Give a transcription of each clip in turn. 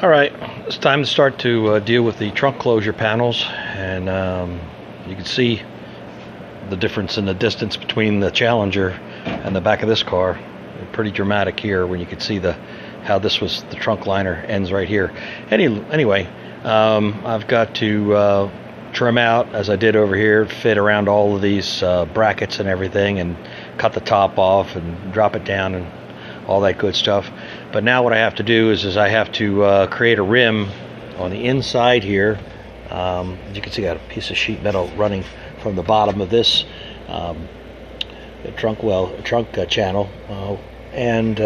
All right, it's time to start to deal with the trunk closure panels, and you can see the difference in the distance between the Challenger and the back of this car. Pretty dramatic here when you can see how this was the trunk liner ends right here. Anyway, I've got to trim out, as I did over here, fit around all of these brackets and everything, and cut the top off and drop it down and all that good stuff. But now what I have to do is I have to create a rim on the inside here. As you can see, I got a piece of sheet metal running from the bottom of this trunk channel, and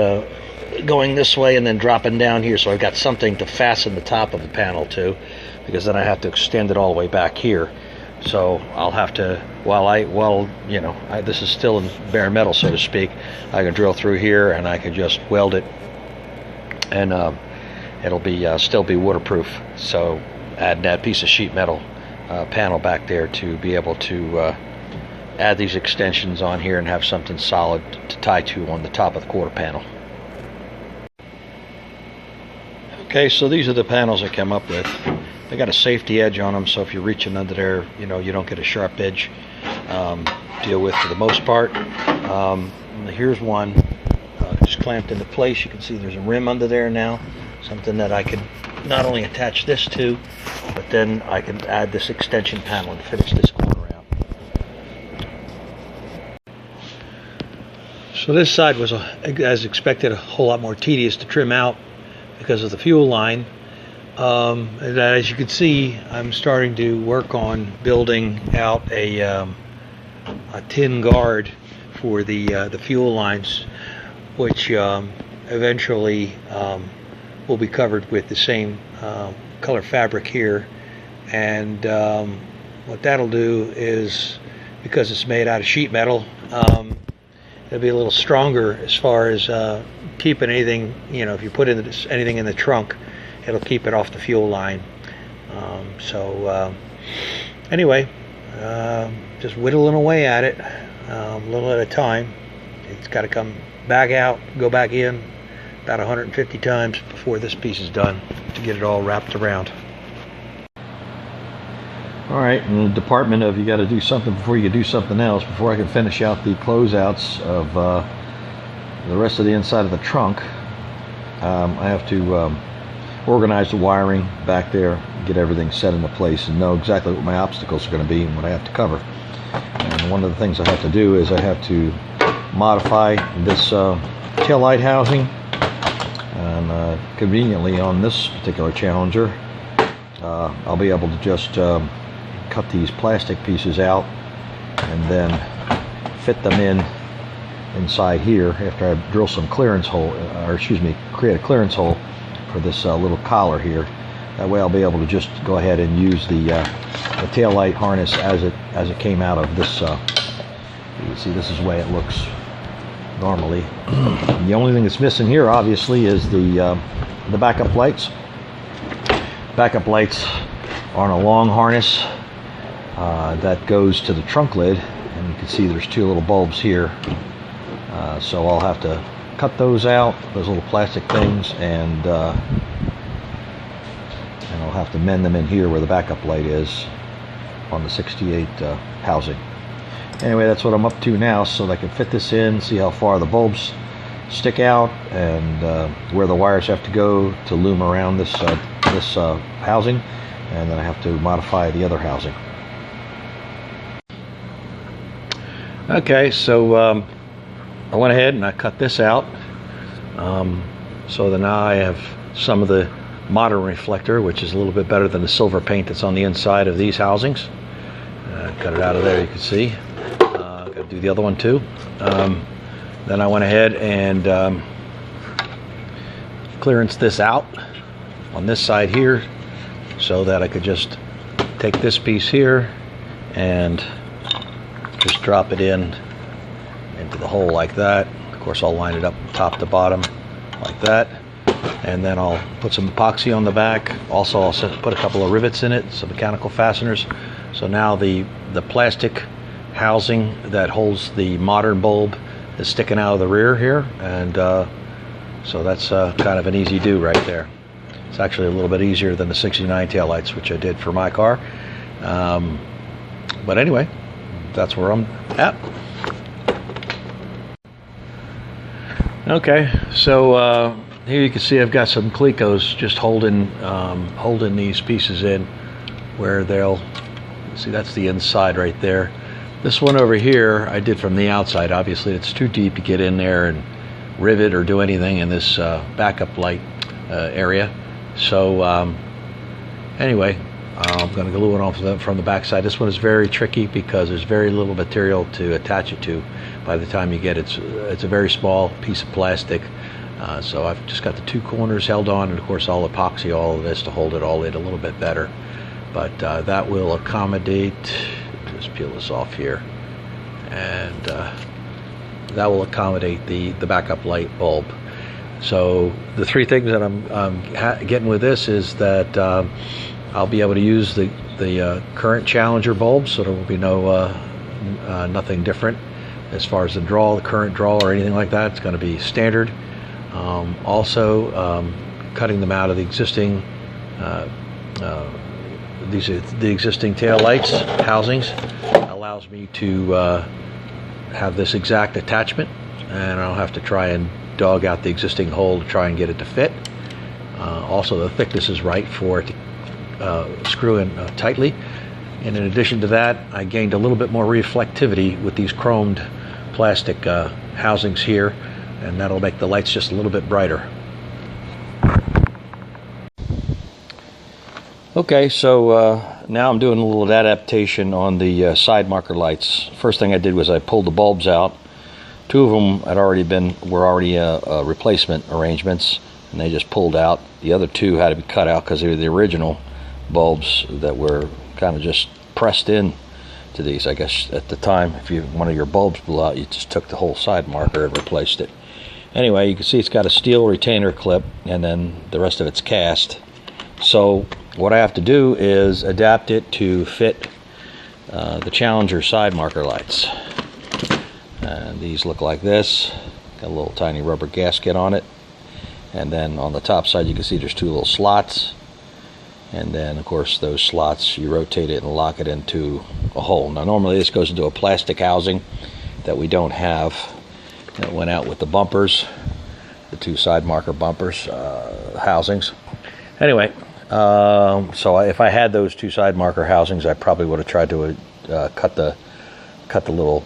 going this way and then dropping down here. So I've got something to fasten the top of the panel to, because then I have to extend it all the way back here. So I'll have to, this is still in bare metal, so to speak, I can drill through here and I can just weld it, and it'll be still be waterproof. So add that piece of sheet metal panel back there to be able to add these extensions on here and have something solid to tie to on the top of the quarter panel. Okay, so these are the panels I came up with. They got a safety edge on them, so if you're reaching under there, you don't get a sharp edge deal with for the most part. Here's one just clamped into place. You can see there's a rim under there now, something that I can not only attach this to, but then I can add this extension panel and finish this corner out. So this side was, as expected, a whole lot more tedious to trim out because of the fuel line. As you can see, I'm starting to work on building out a tin guard for the fuel lines, which eventually will be covered with the same color fabric here. And what that'll do is, because it's made out of sheet metal, it'll be a little stronger as far as keeping anything, if you put anything in the trunk, it'll keep it off the fuel line. Anyway, just whittling away at it, a little at a time. It's got to come back out, go back in about 150 times before this piece is done to get it all wrapped around. All right, in the department of you got to do something before you can do something else, before I can finish out the closeouts of the rest of the inside of the trunk, I have to organize the wiring back there, get everything set into place, and know exactly what my obstacles are going to be and what I have to cover. And one of the things I have to do is I have to modify this tail light housing, and conveniently on this particular Challenger, I'll be able to just cut these plastic pieces out and then fit them inside here after I drill some clearance hole, create a clearance hole for this little collar here. That way I'll be able to just go ahead and use the tail light harness as it came out of this. You can see this is the way it looks normally. The only thing that's missing here, obviously, is the backup lights. Backup lights are on a long harness that goes to the trunk lid, and you can see there's two little bulbs here. So I'll have to cut those out, those little plastic things, and I'll have to mend them in here where the backup light is on the 68 housing. Anyway, that's what I'm up to now, so that I can fit this in, see how far the bulbs stick out, and where the wires have to go to loom around this housing, and then I have to modify the other housing. Okay, so I went ahead and I cut this out, so that now I have some of the modern reflector, which is a little bit better than the silver paint that's on the inside of these housings. Cut it out of there, you can see. Got to do the other one too. Then I went ahead and clearance this out on this side here, so that I could just take this piece here and just drop it into the hole like that. Of course, I'll line it up top to bottom like that, and then I'll put some epoxy on the back. Also, I'll put a couple of rivets in it, some mechanical fasteners. So now the plastic housing that holds the modern bulb is sticking out of the rear here, and so that's kind of an easy do right there. It's actually a little bit easier than the 69 taillights, which I did for my car. But anyway, that's where I'm at. Okay, so here you can see I've got some Clecos just holding these pieces in where they'll, see, that's the inside right there. This one over here I did from the outside. Obviously it's too deep to get in there and rivet or do anything in this backup light area. So anyway, I'm going to glue it off from the back side. This one is very tricky because there's very little material to attach it to by the time you get it. It's a very small piece of plastic. So I've just got the two corners held on, and of course I'll epoxy all of this to hold it all in a little bit better. But that will accommodate, just peel this off here, and that will accommodate the backup light bulb. So the three things that I'm getting with this is that I'll be able to use the current Challenger bulbs, so there will be nothing different as far as the current draw or anything like that. It's going to be standard. Also, cutting them out of the existing the existing tail lights housings allows me to have this exact attachment, and I don't have to try and dog out the existing hole to try and get it to fit. Also, the thickness is right for it to screw in tightly. And in addition to that, I gained a little bit more reflectivity with these chromed plastic housings here, and that'll make the lights just a little bit brighter. Okay, so now I'm doing a little adaptation on the side marker lights. First thing I did was I pulled the bulbs out. Two of them were already replacement arrangements, and they just pulled out. The other two had to be cut out because they were the original bulbs that were kind of just pressed in to these. I guess at the time, if one of your bulbs blew out, you just took the whole side marker and replaced it. Anyway, you can see it's got a steel retainer clip, and then the rest of it's cast. So what I have to do is adapt it to fit the Challenger side marker lights. And these look like this. Got a little tiny rubber gasket on it. And then on the top side you can see there's two little slots. And then of course those slots, you rotate it and lock it into a hole. Now normally this goes into a plastic housing that we don't have. It went out with the bumpers, the two side marker bumpers housings. Anyway, so if I had those two side marker housings, I probably would have tried to cut the little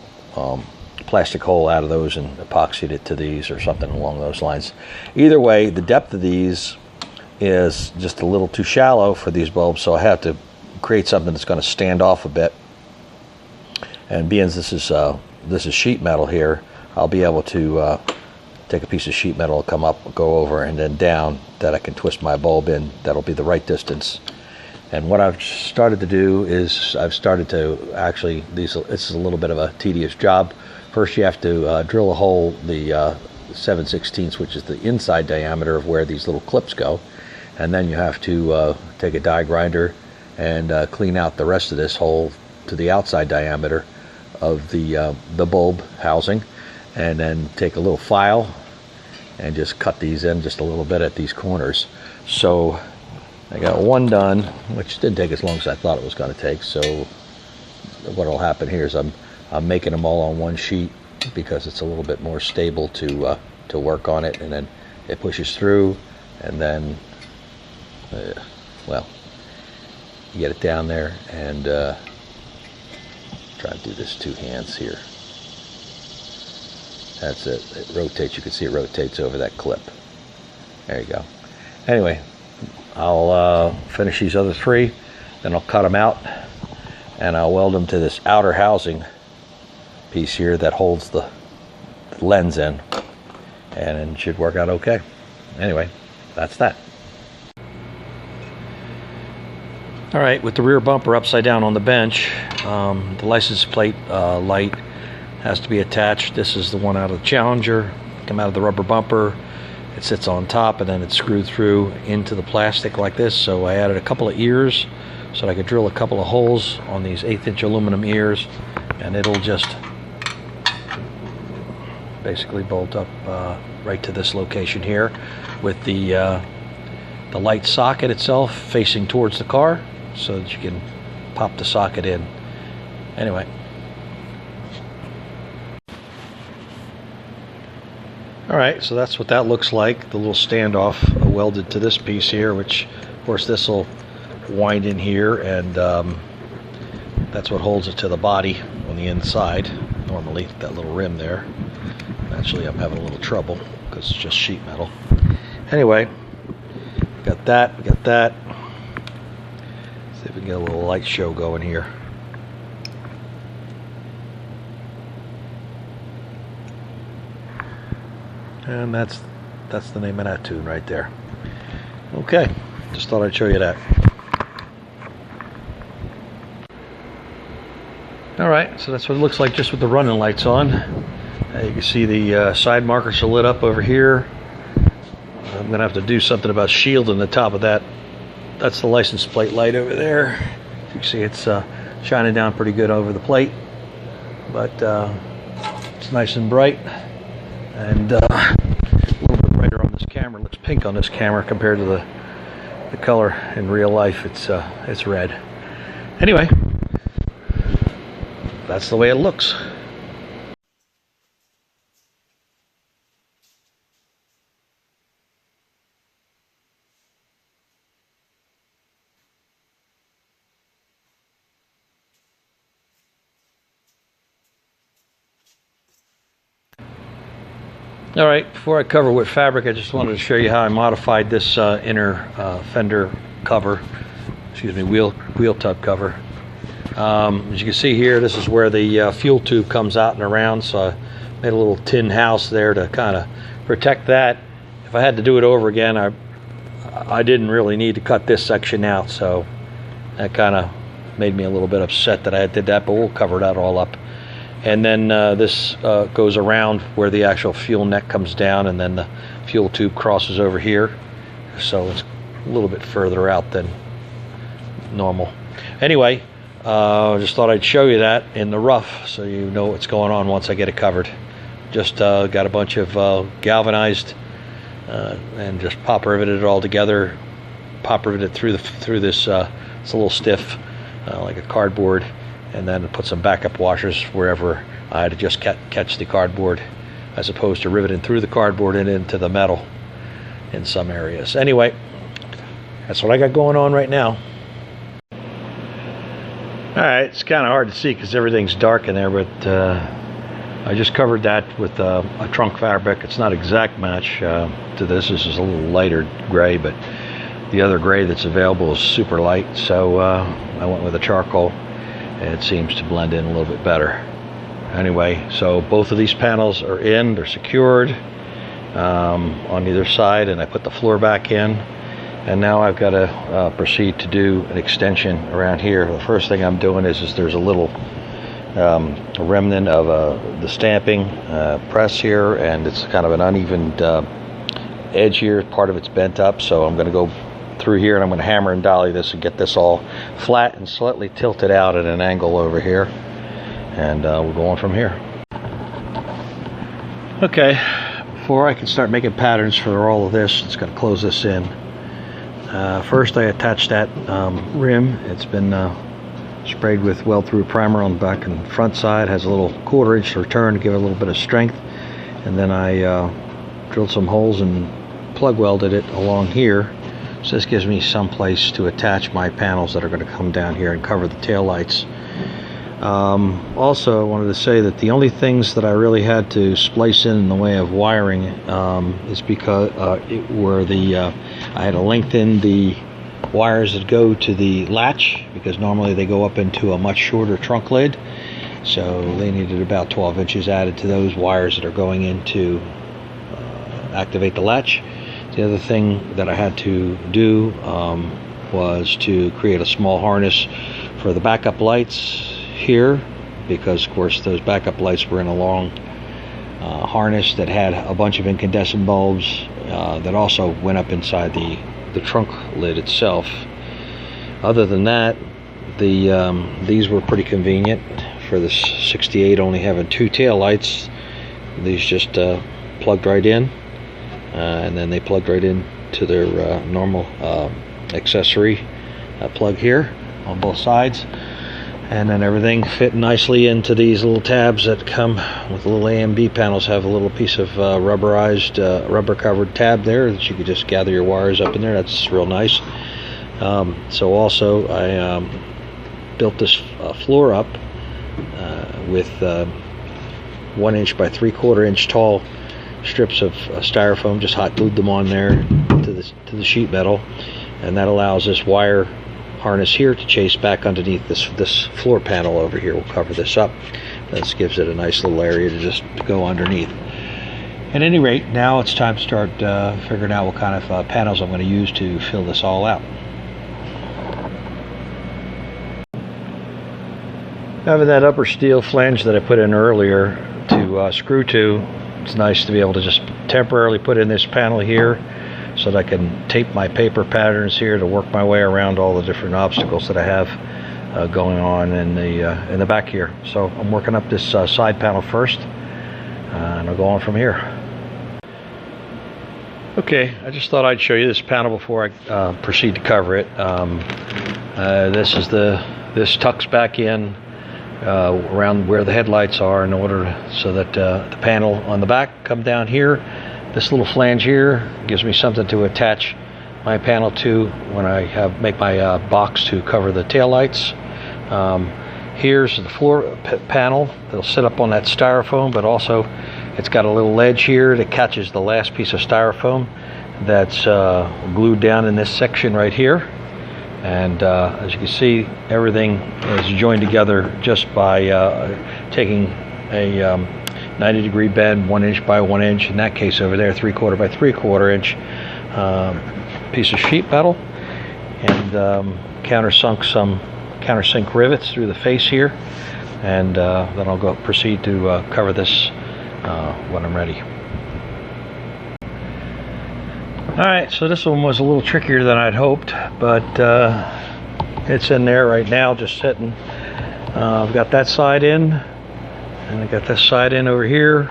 plastic hole out of those and epoxied it to these or something along those lines. Either way, the depth of these is just a little too shallow for these bulbs, so I have to create something that's going to stand off a bit. And being this is sheet metal here, I'll be able to take a piece of sheet metal, come up, go over, and then down, that I can twist my bulb in. That'll be the right distance. And what I've started to do is I've started to actually, this is a little bit of a tedious job. First you have to drill a hole, the 7/16, which is the inside diameter of where these little clips go. And then you have to take a die grinder and clean out the rest of this hole to the outside diameter of the bulb housing. And then take a little file and just cut these in just a little bit at these corners. So I got one done, which didn't take as long as I thought it was going to take. So what will happen here is I'm making them all on one sheet because it's a little bit more stable to work on it, and then it pushes through, and then well, you get it down there, and try to do this two hands here. That's it. It rotates. You can see it rotates over that clip. There you go. Anyway, I'll finish these other three, then I'll cut them out, and I'll weld them to this outer housing piece here that holds the lens in, and it should work out okay. Anyway, that's that. All right, with the rear bumper upside down on the bench, the license plate light has to be attached. This is the one out of the Challenger. Come out of the rubber bumper. It sits on top, and then it's screwed through into the plastic like this. So I added a couple of ears so that I could drill a couple of holes on these 1/8" aluminum ears, and it'll just basically bolt up right to this location here with the the light socket itself facing towards the car so that you can pop the socket in. Anyway. Alright, so that's what that looks like. The little standoff welded to this piece here, which of course this will wind in here, and that's what holds it to the body on the inside. Normally, that little rim there. Actually, I'm having a little trouble because it's just sheet metal. Anyway, got that, we got that. See if we can get a little light show going here. And that's the name of that tune right there. Okay, just thought I'd show you that. Alright, so that's what it looks like just with the running lights on. You can see the side markers are lit up over here. I'm going to have to do something about shielding the top of that. That's the license plate light over there. You can see it's shining down pretty good over the plate. But it's nice and bright. And a little bit brighter on this camera. It looks pink on this camera compared to the color in real life. It's red. Anyway, that's the way it looks. Alright, before I cover with fabric, I just wanted to show you how I modified this inner fender cover, excuse me, wheel tub cover. As you can see here, this is where the fuel tube comes out and around, so I made a little tin house there to kind of protect that. If I had to do it over again, I didn't really need to cut this section out, so that kind of made me a little bit upset that I did that, but we'll cover that all up. And then this goes around where the actual fuel neck comes down, and then the fuel tube crosses over here, so it's a little bit further out than normal. Anyway, just thought I'd show you that in the rough so you know what's going on once I get it covered. Just got a bunch of galvanized and just pop riveted it all together. Pop riveted through this. It's a little stiff, like a cardboard. And then put some backup washers wherever I had to just catch the cardboard, as opposed to riveting through the cardboard and into the metal in some areas. Anyway, that's what I got going on right now. Alright, it's kind of hard to see because everything's dark in there, but I just covered that with a trunk fabric. It's not exact match to this. This is a little lighter gray, but the other gray that's available is super light, so I went with a charcoal. It seems to blend in a little bit better. Anyway, so both of these panels are in, they're secured on either side, and I put the floor back in, and now I've got to proceed to do an extension around here. The first thing I'm doing is there's a little remnant of the stamping press here, and it's kind of an uneven edge here. Part of it's bent up, so I'm going to go through here and I'm going to hammer and dolly this and get this all flat and slightly tilted out at an angle over here, and we're going from here. Okay, before I can start making patterns for all of this, it's going to close this in. First I attached that rim. It's been sprayed with weld-through primer on the back and front side. Has a little 1/4 inch return to give it a little bit of strength, and then I drilled some holes and plug welded it along here. So this gives me some place to attach my panels that are going to come down here and cover the tail lights. Also, I wanted to say that the only things that I really had to splice in the way of wiring is because I had to lengthen the wires that go to the latch, because normally they go up into a much shorter trunk lid. So they needed about 12 inches added to those wires that are going in to activate the latch. The other thing that I had to do was to create a small harness for the backup lights here, because of course those backup lights were in a long harness that had a bunch of incandescent bulbs that also went up inside the trunk lid itself. Other than that, these were pretty convenient for the 68 only having 2 tail lights. These just plugged right in. And then they plugged right in to their normal accessory plug here on both sides, and then everything fit nicely into these little tabs that come with the little A and B panels. Have a little piece of rubberized, rubber covered tab there that you could just gather your wires up in there. That's real nice. So also I built this floor up with 1 inch by 3/4 inch tall strips of styrofoam. Just hot glued them on there to the sheet metal, and that allows this wire harness here to chase back underneath this floor panel over here. We'll cover this up. This gives it a nice little area to just go underneath. At any rate, now it's time to start figuring out what kind of panels I'm going to use to fill this all out. Having that upper steel flange that I put in earlier to screw to, it's nice to be able to just temporarily put in this panel here so that I can tape my paper patterns here to work my way around all the different obstacles that I have going on in the back here. So I'm working up this side panel first, and I'll go on from here. Okay, I just thought I'd show you this panel before I proceed to cover it. This tucks back in around where the headlights are in order so that the panel on the back come down here. This little flange here gives me something to attach my panel to when I make my box to cover the taillights. Here's the floor panel that'll sit up on that styrofoam, but also it's got a little ledge here that catches the last piece of styrofoam that's glued down in this section right here. And as you can see, everything is joined together just by taking a 90-degree bend, 1 inch by 1 inch, in that case over there 3/4 by 3/4 inch piece of sheet metal, and countersink rivets through the face here, and then I'll proceed to cover this when I'm ready. Alright, so this one was a little trickier than I'd hoped, but it's in there right now, just sitting. I've got that side in, and I got this side in over here,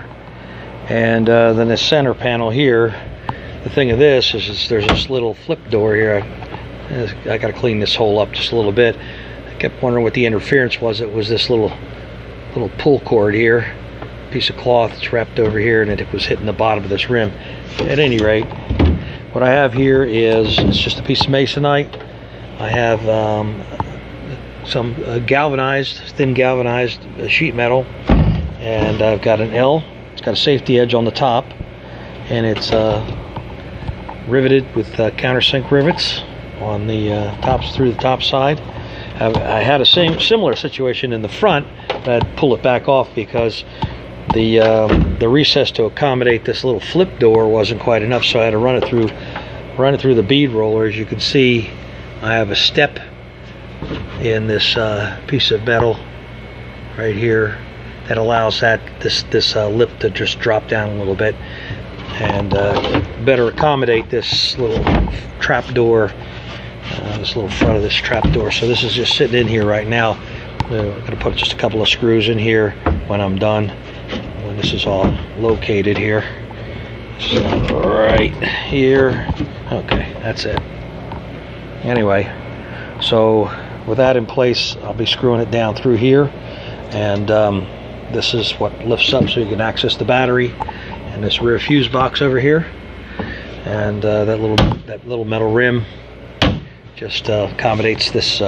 and then the center panel here. The thing of this is there's this little flip door here. I got to clean this hole up just a little bit. I kept wondering what the interference was. It was this little pull cord here, piece of cloth that's wrapped over here, and it was hitting the bottom of this rim. At any rate, what I have here is, it's just a piece of masonite. I have some thin galvanized sheet metal, and I've got an L. It's got a safety edge on the top, and it's riveted with countersink rivets on the tops through the top side. I had a similar situation in the front, but I'd pull it back off because the recess to accommodate this little flip door wasn't quite enough, so I had to run it through the bead roller. As you can see, I have a step in this piece of metal right here that allows this lip to just drop down a little bit and better accommodate this little trap door, this little front of this trap door. So this is just sitting in here right now. I'm going to put just a couple of screws in here when I'm done, when this is all located here. So right here. Okay, that's it. Anyway, so with that in place, I'll be screwing it down through here, and this is what lifts up so you can access the battery, and this rear fuse box over here, and that little metal rim just accommodates this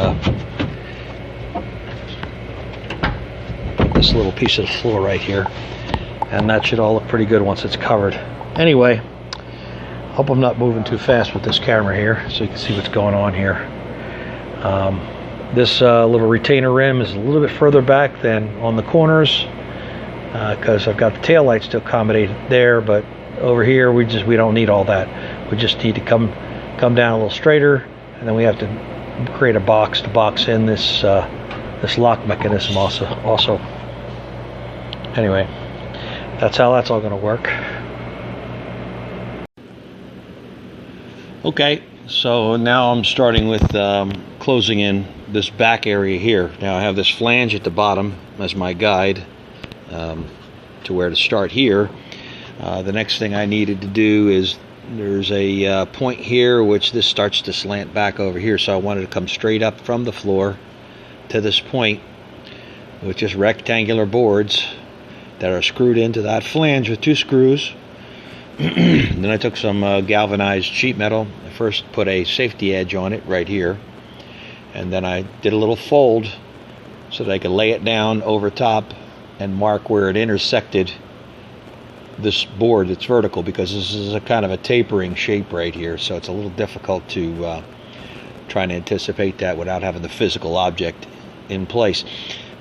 this little piece of the floor right here, and that should all look pretty good once it's covered. Anyway, hope I'm not moving too fast with this camera here so you can see what's going on here. This little retainer rim is a little bit further back than on the corners because I've got the tail lights to accommodate it there, but over here we don't need all that. We just need to come down a little straighter, and then we have to create a box to box in this this lock mechanism also. Anyway, that's how that's all going to work. Okay, so now I'm starting with closing in this back area here. Now I have this flange at the bottom as my guide to where to start here. The next thing I needed to do is there's a point here which this starts to slant back over here, so I wanted to come straight up from the floor to this point with just rectangular boards that are screwed into that flange with 2 screws. Then I took some galvanized sheet metal. I first put a safety edge on it right here, and then I did a little fold so that I could lay it down over top and mark where it intersected this board that's vertical, because this is a kind of a tapering shape right here, so it's a little difficult to try and anticipate that without having the physical object in place.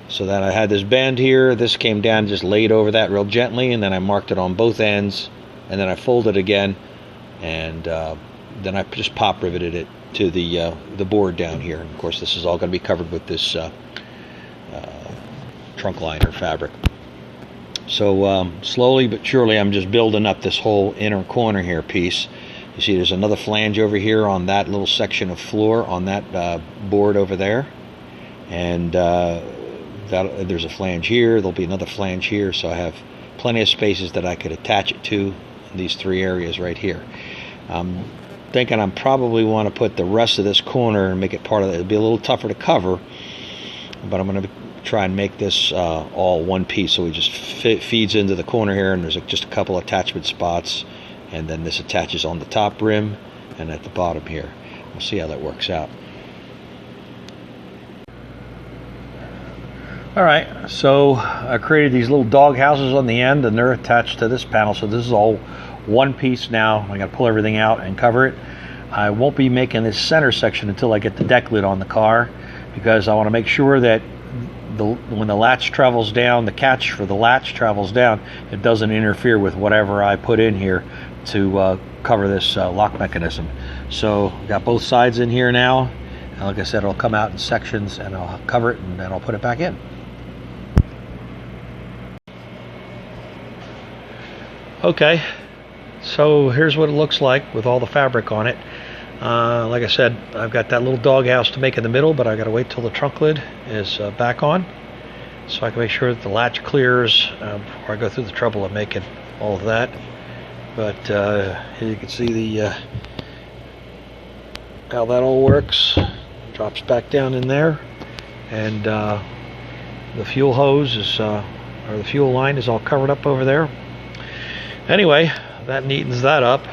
So then I had this bend here, this came down, just laid over that real gently, and then I marked it on both ends, and then I folded again, and then I just pop riveted it to the board down here. And of course this is all going to be covered with this trunk liner fabric. So slowly but surely I'm just building up this whole inner corner here piece. You see there's another flange over here on that little section of floor on that board over there, and there's a flange here, there'll be another flange here, so I have plenty of spaces that I could attach it to in these 3 areas right here. I'm thinking I probably want to put the rest of this corner and make it part of it. It'll be a little tougher to cover, but I'm going to try and make this all one piece, so it just feeds into the corner here, and there's just a couple attachment spots, and then this attaches on the top rim and at the bottom here. We'll see how that works out. Alright, so I created these little dog houses on the end, and they're attached to this panel, so this is all one piece now. I got to pull everything out and cover it. I won't be making this center section until I get the deck lid on the car, because I want to make sure that when the latch travels down, the catch for the latch travels down, it doesn't interfere with whatever I put in here to cover this lock mechanism. So got both sides in here now, and like I said, it'll come out in sections, and I'll cover it, and then I'll put it back in. Okay, so here's what it looks like with all the fabric on it. Like I said, I've got that little doghouse to make in the middle, but I got to wait till the trunk lid is back on, so I can make sure that the latch clears before I go through the trouble of making all of that. But here you can see the how that all works. Drops back down in there, and the fuel hose is or the fuel line is all covered up over there. Anyway, that neatens that up.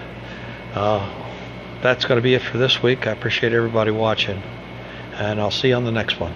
That's going to be it for this week. I appreciate everybody watching, and I'll see you on the next one.